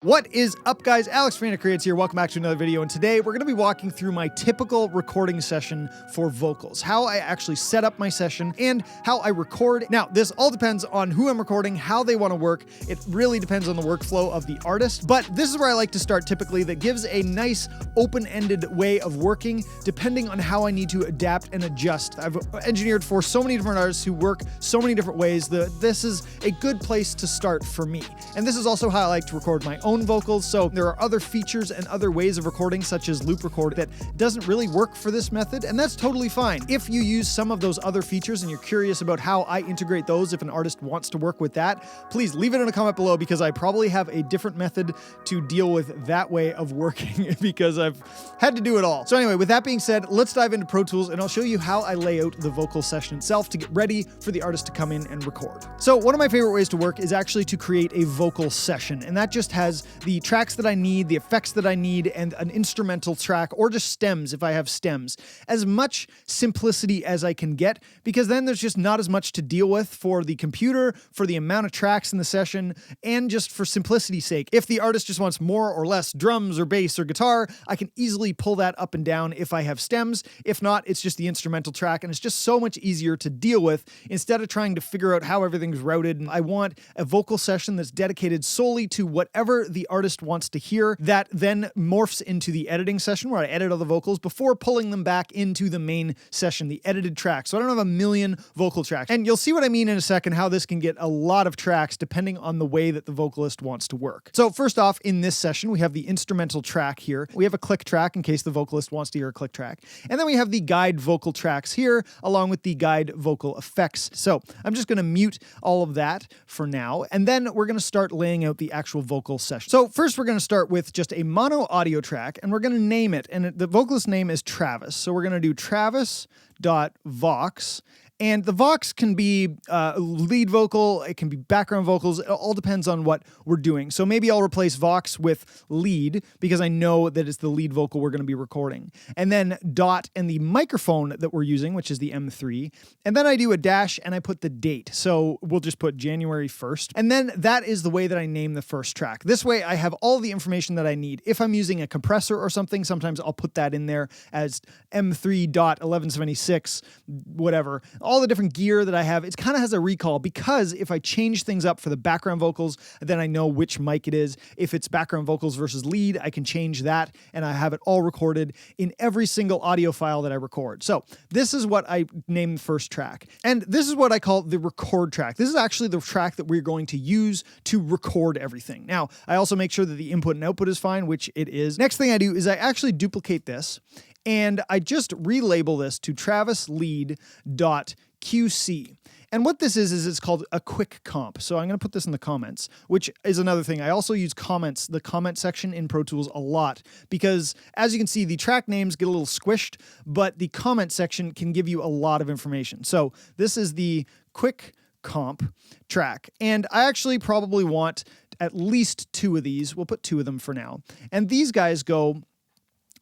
What is up, guys? Alex from Creates here. Welcome back to another video, and today we're going to be walking through my typical recording session for vocals, how I actually set up my session, and how I record. Now, this all depends on who I'm recording, how they want to work. It really depends on the workflow of the artist, but this is where I like to start typically. That gives a nice open-ended way of working, depending on how I need to adapt and adjust. I've engineered for so many different artists who work so many different ways that this is a good place to start for me. And this is also how I like to record my own vocals, so there are other features and other ways of recording, such as loop record, that doesn't really work for this method, and that's totally fine. If you use some of those other features and you're curious about how I integrate those, if an artist wants to work with that, please leave it in a comment below, because I probably have a different method to deal with that way of working because I've had to do it all. So anyway, with that being said, let's dive into Pro Tools and I'll show you how I lay out the vocal session itself to get ready for the artist to come in and record. So one of my favorite ways to work is actually to create a vocal session, and that just has the tracks that I need, the effects that I need, and an instrumental track, or just stems if I have stems. As much simplicity as I can get, because then there's just not as much to deal with for the computer, for the amount of tracks in the session, and just for simplicity's sake. If the artist just wants more or less drums or bass or guitar, I can easily pull that up and down if I have stems. If not, it's just the instrumental track, and it's just so much easier to deal with instead of trying to figure out how everything's routed. And I want a vocal session that's dedicated solely to whatever the artist wants to hear, that then morphs into the editing session where I edit all the vocals before pulling them back into the main session, the edited track. So I don't have a million vocal tracks. And you'll see what I mean in a second, how this can get a lot of tracks depending on the way that the vocalist wants to work. So first off, in this session, we have the instrumental track here. We have a click track in case the vocalist wants to hear a click track. And then we have the guide vocal tracks here, along with the guide vocal effects. So I'm just going to mute all of that for now. And then we're going to start laying out the actual vocal session. So first, we're going to start with just a mono audio track, and we're going to name it. And the vocalist name is Travis. So we're going to do Travis.vox. And the vox can be lead vocal, it can be background vocals, it all depends on what we're doing. So maybe I'll replace vox with lead, because I know that it's the lead vocal we're going to be recording. And then dot and the microphone that we're using, which is the M3. And then I do a dash and I put the date. So we'll just put January 1st. And then that is the way that I name the first track. This way I have all the information that I need. If I'm using a compressor or something, sometimes I'll put that in there as M3.1176, whatever. All the different gear that I have, it kind of has a recall, because if I change things up for the background vocals, then I know which mic it is. If it's background vocals versus lead, I can change that, and I have it all recorded in every single audio file that I record. So this is what I name the first track. And this is what I call the record track. This is actually the track that we're going to use to record everything. Now, I also make sure that the input and output is fine, which it is. Next thing I do is I actually duplicate this, and I just relabel this to travislead.qc. And what this is it's called a quick comp. So I'm going to put this in the comments, which is another thing. I also use comments, the comment section in Pro Tools a lot, because as you can see, the track names get a little squished, but the comment section can give you a lot of information. So this is the quick comp track. And I actually probably want at least two of these. We'll put two of them for now. And these guys go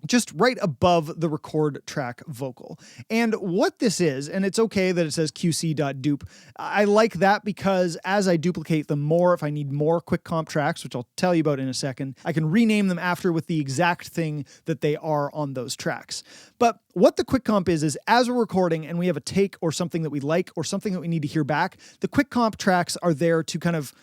just right above the record track vocal. And what this is, and it's okay that it says qc.dupe, I like that because as I duplicate them more, if I need more quick comp tracks, which I'll tell you about in a second, I can rename them after with the exact thing that they are on those tracks. But what the quick comp is as we're recording and we have a take or something that we like or something that we need to hear back, the quick comp tracks are there to kind of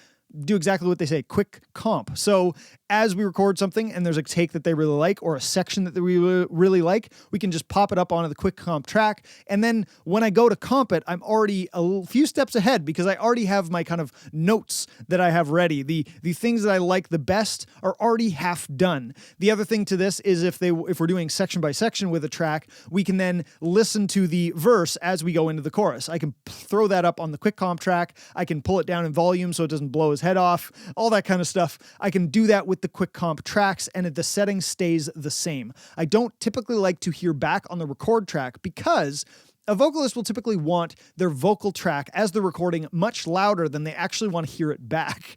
do exactly what they say, quick comp. So as we record something and there's a take that they really like or a section that we really like, we can just pop it up onto the quick comp track. And then when I go to comp it, I'm already a few steps ahead because I already have my kind of notes that I have ready. The things that I like the best are already half done. The other thing to this is if we're doing section by section with a track, we can then listen to the verse as we go into the chorus. I can throw that up on the quick comp track. I can pull it down in volume so it doesn't blow his head off, all that kind of stuff. I can do that with the quick comp tracks and the setting stays the same. I don't typically like to hear back on the record track because a vocalist will typically want their vocal track as they're recording much louder than they actually want to hear it back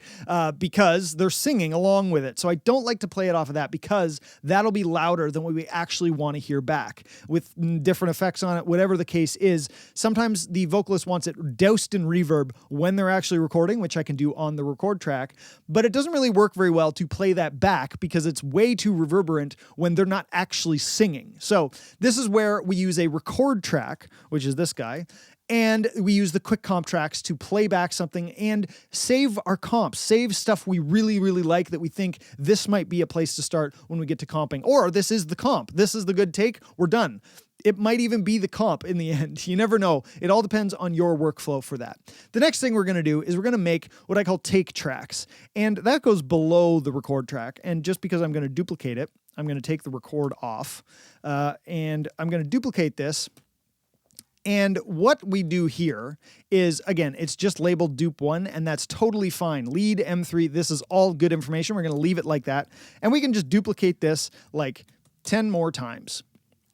because they're singing along with it. So I don't like to play it off of that because that'll be louder than what we actually want to hear back with different effects on it, whatever the case is. Sometimes the vocalist wants it doused in reverb when they're actually recording, which I can do on the record track, but it doesn't really work very well to play that back because it's way too reverberant when they're not actually singing. So this is where we use a record track, which is this guy, and we use the quick comp tracks to play back something and save our comps, save stuff we really, really like that we think this might be a place to start when we get to comping. Or this is the comp. This is the good take. We're done. It might even be the comp in the end. You never know. It all depends on your workflow for that. The next thing we're going to do is we're going to make what I call take tracks. And that goes below the record track. And just because I'm going to duplicate it, I'm going to take the record off and I'm going to duplicate this. And what we do here is, again, it's just labeled dupe 1, and that's totally fine. Lead M3, this is all good information. We're going to leave it like that. And we can just duplicate this like 10 more times.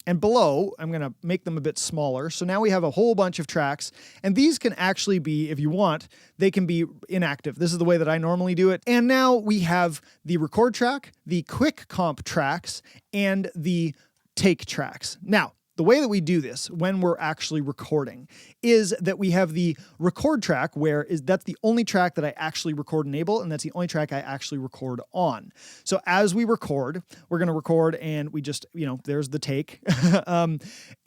And below, I'm going to make them a bit smaller. So now we have a whole bunch of tracks. And these can actually be, if you want, they can be inactive. This is the way that I normally do it. And now we have the record track, the quick comp tracks, and the take tracks. Now, the way that we do this when we're actually recording is that we have the record track that's the only track that I actually record enable, and that's the only track I actually record on. So as we record, we're going to record and we just, there's the take.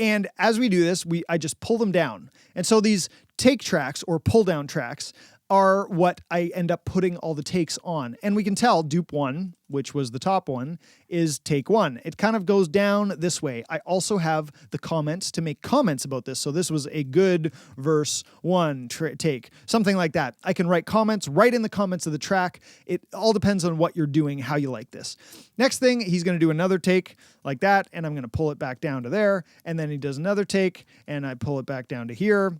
And as we do this, I just pull them down. And so these take tracks or pull down tracks are what I end up putting all the takes on. And we can tell dupe 1, which was the top one, is take 1. It kind of goes down this way. I also have the comments to make comments about this. So this was a good verse 1 take, something like that. I can write comments right in the comments of the track. It all depends on what you're doing, how you like this. Next thing, he's going to do another take like that, and I'm going to pull it back down to there. And then he does another take, and I pull it back down to here.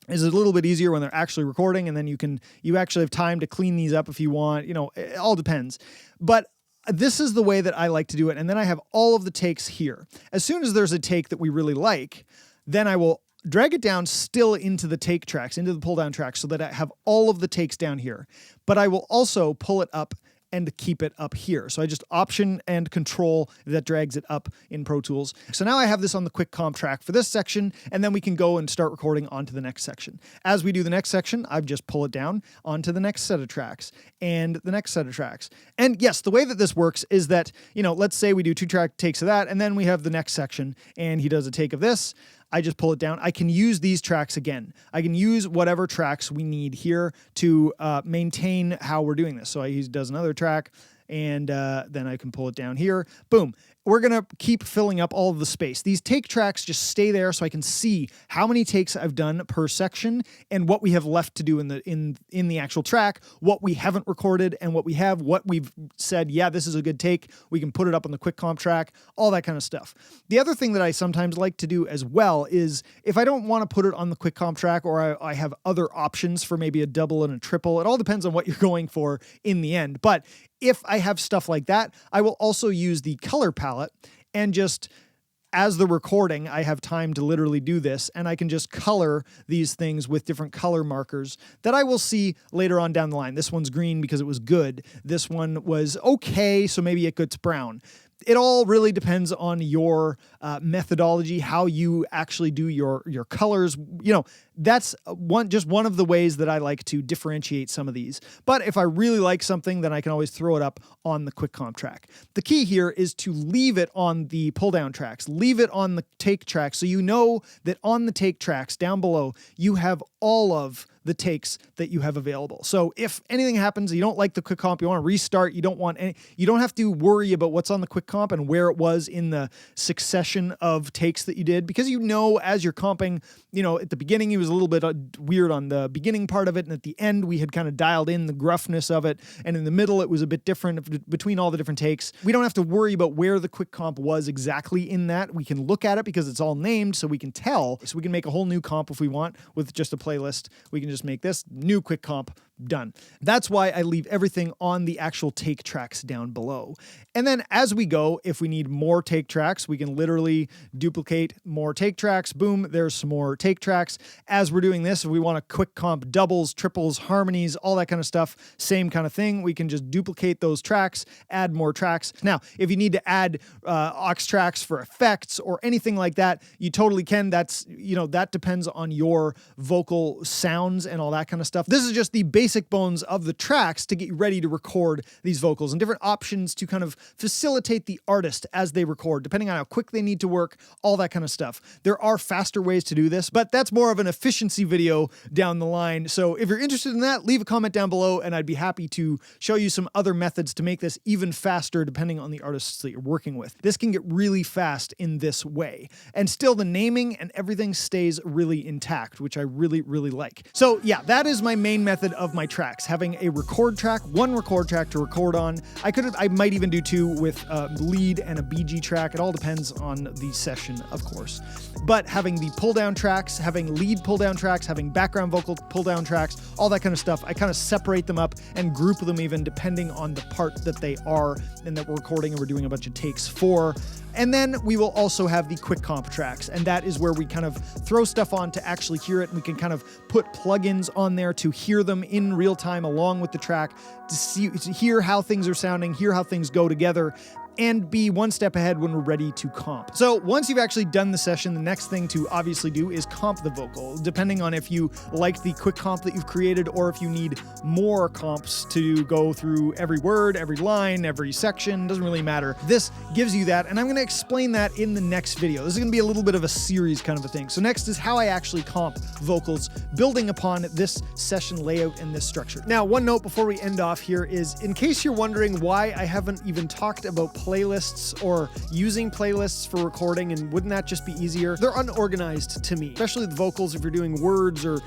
Is a little bit easier when they're actually recording, and then you actually have time to clean these up if you want. It all depends. But this is the way that I like to do it. And then I have all of the takes here. As soon as there's a take that we really like, then I will drag it down still into the take tracks, into the pull down tracks, so that I have all of the takes down here. But I will also pull it up and keep it up here. So I just Option and Control, that drags it up in Pro Tools. So now I have this on the quick comp track for this section, and then we can go and start recording onto the next section. As we do the next section, I just pull it down onto the next set of tracks and the next set of tracks. And yes, the way that this works is that, let's say we do 2 track takes of that, and then we have the next section, and he does a take of this. I just pull it down. I can use these tracks again. I can use whatever tracks we need here to maintain how we're doing this. So he does another track, and then I can pull it down here. Boom. We're going to keep filling up all of the space. These take tracks just stay there so I can see how many takes I've done per section and what we have left to do in the actual track, what we haven't recorded and what we've said, yeah, this is a good take. We can put it up on the quick comp track, all that kind of stuff. The other thing that I sometimes like to do as well is if I don't want to put it on the quick comp track, or I have other options for maybe a double and a triple, it all depends on what you're going for in the end. But if I have stuff like that, I will also use the color palette and just, as the recording, I have time to literally do this, and I can just color these things with different color markers that I will see later on down the line. This one's green because it was good. This one was okay, so maybe it gets brown. It all really depends on your methodology, how you actually do your colors. That's just one of the ways that I like to differentiate some of these. But if I really like something, then I can always throw it up on the quick comp track. The key here is to leave it on the pull down tracks, leave it on the take tracks, so you know that on the take tracks down below, you have all of the takes that you have available. So if anything happens, you don't like the quick comp, you want to restart, you don't have to worry about what's on the quick comp and where it was in the succession of takes that you did, because as you're comping, at the beginning it was a little bit weird on the beginning part of it, and at the end we had kind of dialed in the gruffness of it, and in the middle it was a bit different between all the different takes. We don't have to worry about where the quick comp was exactly in that. We can look at it because it's all named, so we can tell. So we can make a whole new comp if we want with just a playlist. We can just make this new quick comp, done. That's why I leave everything on the actual take tracks down below. And then as we go, if we need more take tracks, we can literally duplicate more take tracks. Boom, there's some more take tracks. As we're doing this, if we want to quick comp doubles, triples, harmonies, all that kind of stuff, same kind of thing. We can just duplicate those tracks, add more tracks. Now, if you need to add aux tracks for effects or anything like that, you totally can. That's, that depends on your vocal sounds and all that kind of stuff. This is just the basic bones of the tracks to get you ready to record these vocals and different options to kind of facilitate the artist as they record, depending on how quick they need to work, all that kind of stuff. There are faster ways to do this, but that's more of an efficiency video down the line. So if you're interested in that, leave a comment down below and I'd be happy to show you some other methods to make this even faster depending on the artists that you're working with. This can get really fast in this way. And still the naming and everything stays really intact, which I really, really like. So yeah, that is my main method of my tracks, having a record track, one record track to record on. I might even do two with a lead and a BG track. It all depends on the session, of course. But having the pull down tracks, having lead pull down tracks, having background vocal pull down tracks, all that kind of stuff, I kind of separate them up and group them even depending on the part that they are and that we're recording and we're doing a bunch of takes for. And then we will also have the quick comp tracks, and that is where we kind of throw stuff on to actually hear it, and we can kind of put plugins on there to hear them in real time along with the track, to hear how things are sounding, hear how things go together, and be one step ahead when we're ready to comp. So once you've actually done the session, the next thing to obviously do is comp the vocal, depending on if you like the quick comp that you've created or if you need more comps to go through every word, every line, every section, doesn't really matter. This gives you that, and I'm gonna explain that in the next video. This is gonna be a little bit of a series kind of a thing. So next is how I actually comp vocals, building upon this session layout and this structure. Now, one note before we end off here is, in case you're wondering why I haven't even talked about playlists or using playlists for recording, and wouldn't that just be easier? They're unorganized to me, especially the vocals. If you're doing words or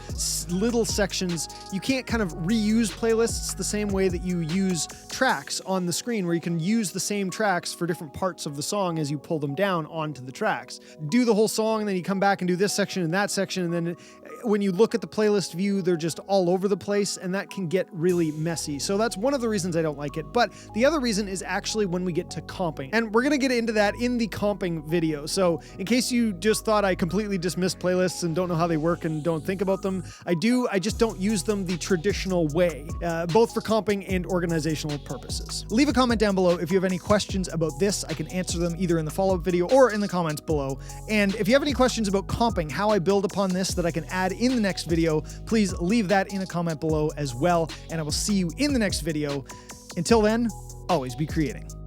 little sections, you can't kind of reuse playlists the same way that you use tracks on the screen, where you can use the same tracks for different parts of the song as you pull them down onto the tracks. Do the whole song, and then you come back and do this section and that section, and then when you look at the playlist view, they're just all over the place, and that can get really messy. So that's one of the reasons I don't like it. But the other reason is actually when we get to comping, and we're gonna get into that in the comping video. So in case you just thought I completely dismissed playlists and don't know how they work and don't think about them, I do. I just don't use them the traditional way, both for comping and organizational purposes. Leave a comment down below if you have any questions about this. I can answer them either in the follow-up video or in the comments below. And if you have any questions about comping, how I build upon this that I can add in the next video, please leave that in a comment below as well. And I will see you in the next video. Until then, always be creating.